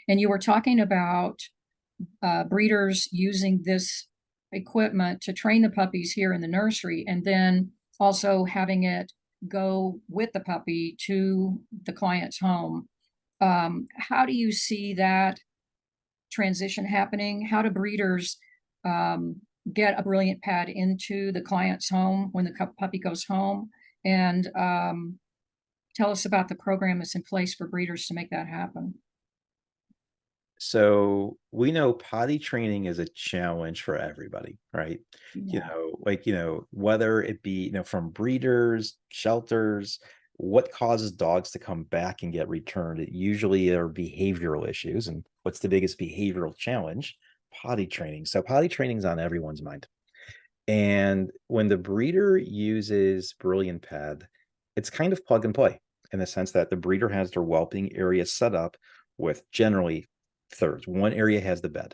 And you were talking about breeders using this equipment to train the puppies here in the nursery, and then also having it go with the puppy to the client's home. How do you see that transition happening? How do breeders um, get a brilliant pad into the client's home when the puppy goes home? And tell us about the program that's in place for breeders to make that happen. So we know potty training is a challenge for everybody, right? Yeah. Whether it be, from breeders, shelters, what causes dogs to come back and get returned? It usually are behavioral issues. And what's the biggest behavioral challenge? Potty training. So potty training is on everyone's mind. And when the breeder uses Brilliant Pad, it's kind of plug and play in the sense that the breeder has their whelping area set up with generally thirds. One area has the bed,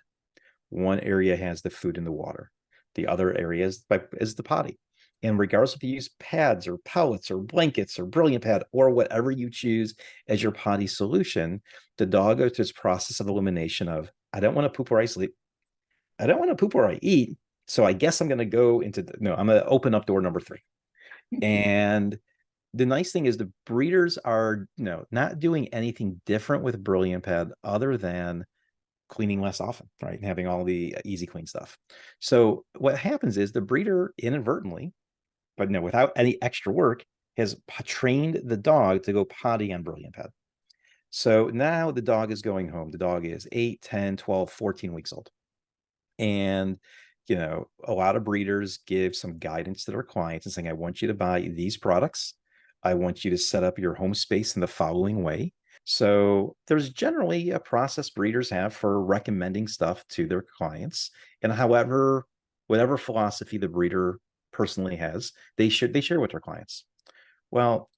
one area has the food and the water, the other area is the potty. And regardless if you use pads or pellets or blankets or Brilliant Pad or whatever you choose as your potty solution, the dog goes through this process of elimination of, I don't want to poop where I sleep. I don't want to poop where I eat. So I guess I'm going to go into, no, I'm going to open up door number 3. And the nice thing is the breeders are, not doing anything different with Brilliant Pad other than cleaning less often, right? And having all the easy clean stuff. So what happens is the breeder inadvertently, but no, without any extra work, has trained the dog to go potty on Brilliant Pad. So now the dog is going home. The dog is 8, 10, 12, 14 weeks old. And, a lot of breeders give some guidance to their clients and saying, I want you to buy these products. I want you to set up your home space in the following way. So there's generally a process breeders have for recommending stuff to their clients. And whatever philosophy the breeder personally has, they share with their clients. Well,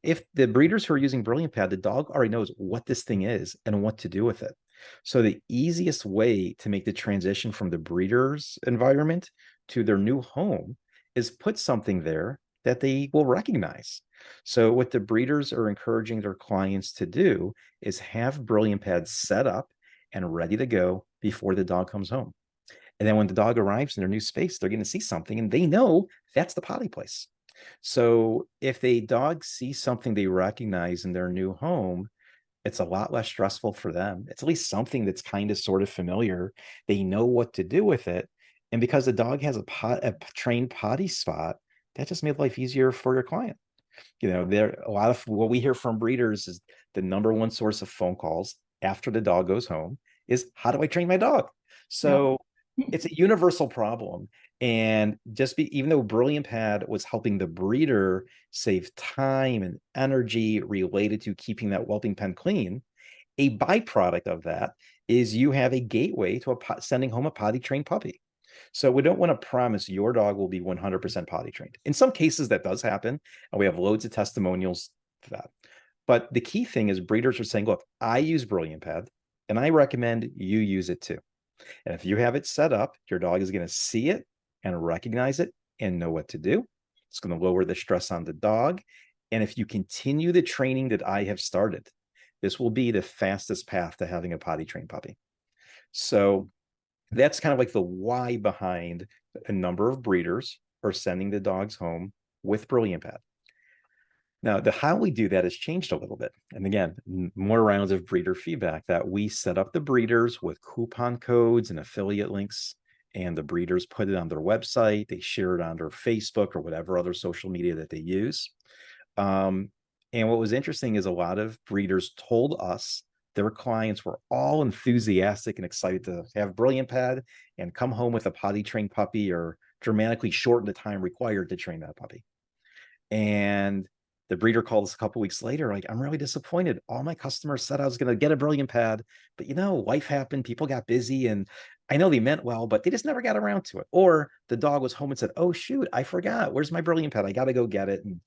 if the breeders who are using Brilliant Pad, the dog already knows what this thing is and what to do with it. So the easiest way to make the transition from the breeder's environment to their new home is put something there that they will recognize. So what the breeders are encouraging their clients to do is have Brilliant Pads set up and ready to go before the dog comes home. And then when the dog arrives in their new space, they're going to see something and they know that's the potty place. So if a dog sees something they recognize in their new home, it's a lot less stressful for them. It's at least something that's kind of sort of familiar. They know what to do with it. And because the dog has a trained potty spot, that just made life easier for your client. There a lot of what we hear from breeders is the number one source of phone calls after the dog goes home is, how do I train my dog? Yep. So it's a universal problem. And even though Brilliant Pad was helping the breeder save time and energy related to keeping that whelping pen clean, a byproduct of that is you have a gateway to sending home a potty trained puppy. So we don't want to promise your dog will be 100% potty trained. In some cases, that does happen, and we have loads of testimonials for that. But the key thing is breeders are saying, look, I use Brilliant Pad, and I recommend you use it too. And if you have it set up, your dog is going to see it and recognize it and know what to do. It's going to lower the stress on the dog. And if you continue the training that I have started, this will be the fastest path to having a potty trained puppy. So that's kind of like the why behind a number of breeders are sending the dogs home with Brilliant Pad. Now, the how we do that has changed a little bit. And again, more rounds of breeder feedback that we set up the breeders with coupon codes and affiliate links, and the breeders put it on their website. They share it on their Facebook or whatever other social media that they use. And what was interesting is a lot of breeders told us their clients were all enthusiastic and excited to have Brilliant Pad and come home with a potty trained puppy or dramatically shorten the time required to train that puppy. And the breeder called us a couple weeks later, like, I'm really disappointed. All my customers said I was going to get a Brilliant Pad, but life happened. People got busy, and I know they meant well, but they just never got around to it. Or the dog was home and said, oh, shoot, I forgot. Where's my Brilliant Pad? I got to go get it. And,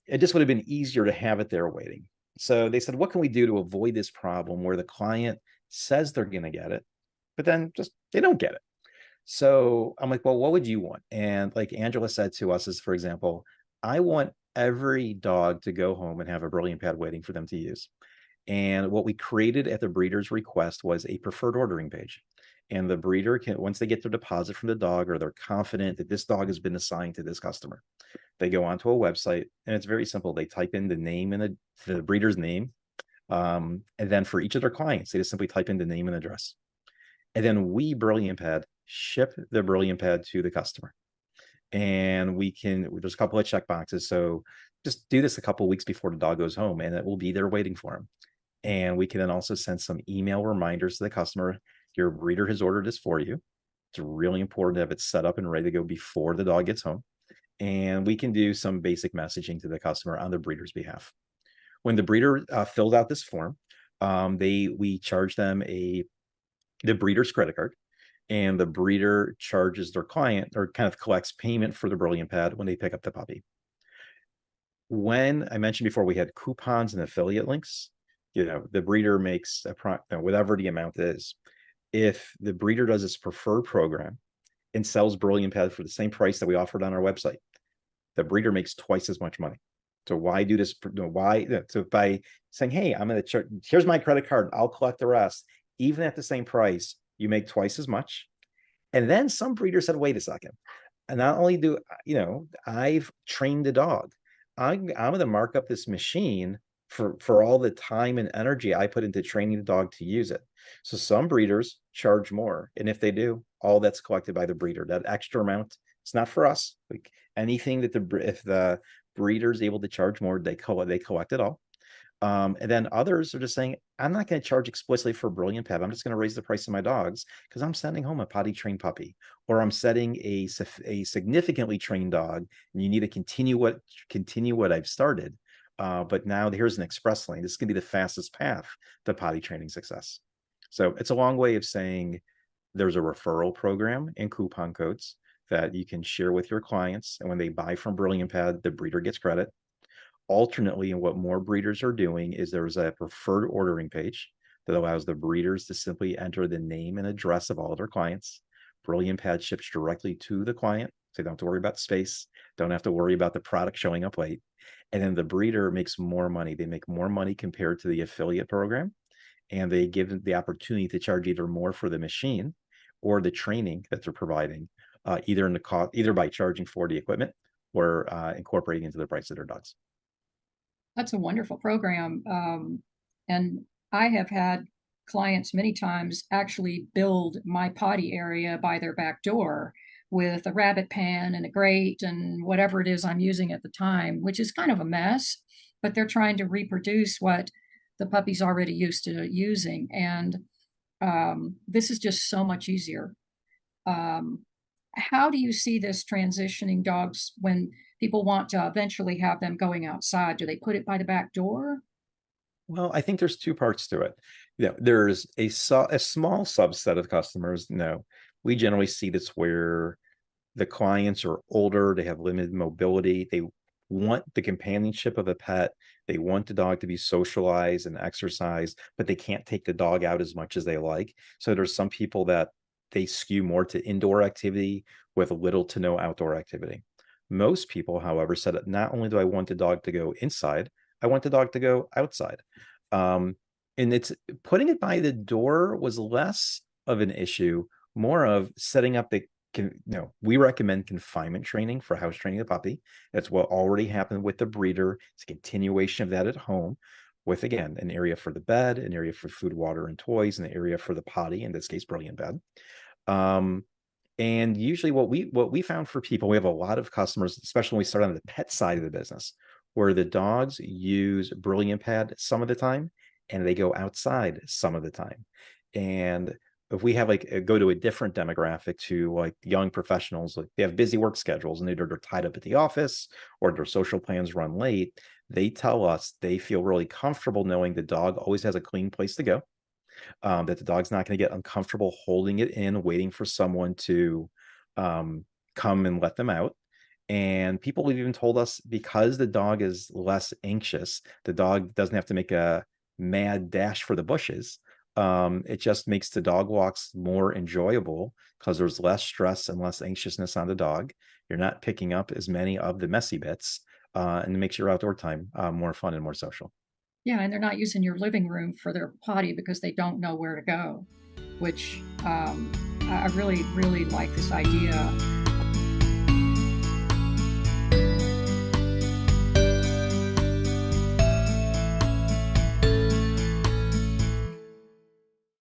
it just would have been easier to have it there waiting. So they said, what can we do to avoid this problem where the client says they're going to get it, but then just they don't get it? So I'm like, well, what would you want? And like Angela said to us is, for example, I want every dog to go home and have a Brilliant Pad waiting for them to use. And what we created at the breeder's request was a preferred ordering page. And the breeder can, once they get their deposit from the dog, or they're confident that this dog has been assigned to this customer, they go onto a website, and it's very simple. They type in the name and the breeder's name. And then for each of their clients, they just simply type in the name and address. And then we, Brilliant Pad, ship the Brilliant Pad to the customer. And there's a couple of check boxes. So just do this a couple of weeks before the dog goes home, and it will be there waiting for him. And we can then also send some email reminders to the customer. Your breeder has ordered this for you. It's really important to have it set up and ready to go before the dog gets home. And we can do some basic messaging to the customer on the breeder's behalf. When the breeder fills out this form, we charge them the breeder's credit card, and the breeder charges their client, or kind of collects payment for the Brilliant Pad when they pick up the puppy. When I mentioned before, we had coupons and affiliate links. The breeder makes whatever the amount is. If the breeder does its preferred program and sells Brilliant Pad for the same price that we offered on our website, the breeder makes twice as much money. So why do this? Why? So by saying, "Hey, I'm going to charge. Here's my credit card. I'll collect the rest," even at the same price, you make twice as much. And then some breeders said, "Wait a second. And not only do I've trained the dog, I'm going to mark up this machine for all the time and energy I put into training the dog to use it." So some breeders charge more, and if they do, all that's collected by the breeder. That extra amount, it's not for us. Like anything that if the breeder is able to charge more, they collect it all. And then others are just saying, "I'm not going to charge explicitly for Brilliant Pad. I'm just going to raise the price of my dogs because I'm sending home a potty trained puppy, or I'm setting a significantly trained dog, and you need to continue what I've started. But now here's an express lane. This is going to be the fastest path to potty training success." So it's a long way of saying there's a referral program and coupon codes that you can share with your clients. And when they buy from Brilliant Pad, the breeder gets credit. Alternately, and what more breeders are doing is there's a preferred ordering page that allows the breeders to simply enter the name and address of all of their clients. Brilliant Pad ships directly to the client, so they don't have to worry about space, don't have to worry about the product showing up late. And then the breeder makes more money. They make more money compared to the affiliate program, and they give them the opportunity to charge either more for the machine or the training that they're providing, either by charging for the equipment or incorporating into the price of their dogs. That's a wonderful program. And I have had clients many times actually build my potty area by their back door with a rabbit pan and a grate and whatever it is I'm using at the time, which is kind of a mess, but they're trying to reproduce what the puppy's already used to using. And this is just so much easier. Um, how do you see this transitioning dogs when people want to eventually have them going outside? Do they put it by the back door? Well, I think there's two parts to it. There's a small subset of customers. No, we generally see this where the clients are older, they have limited mobility, they want the companionship of a pet, they want the dog to be socialized and exercised, but they can't take the dog out as much as they like. So there's some people that they skew more to indoor activity with little to no outdoor activity. Most people, however, said that not only do I want the dog to go inside, I want the dog to go outside. Um, and it's putting it by the door was less of an issue, more of setting up we recommend confinement training for house training the puppy. That's what already happened with the breeder. It's a continuation of that at home, with again an area for the bed, an area for food, water, and toys, and an area for the potty, in this case, Brilliant Bed. And usually what we found for people, we have a lot of customers, especially when we start on the pet side of the business, where the dogs use Brilliant Pad some of the time and they go outside some of the time. And if we have go to a different demographic, to like young professionals, like they have busy work schedules and they're tied up at the office or their social plans run late, they tell us they feel really comfortable knowing the dog always has a clean place to go, that the dog's not going to get uncomfortable holding it in, waiting for someone to come and let them out. And people have even told us, because the dog is less anxious, the dog doesn't have to make a mad dash for the bushes. It just makes the dog walks more enjoyable because there's less stress and less anxiousness on the dog. You're not picking up as many of the messy bits, and it makes your outdoor time more fun and more social. Yeah, and they're not using your living room for their potty because they don't know where to go, which I really, really like this idea.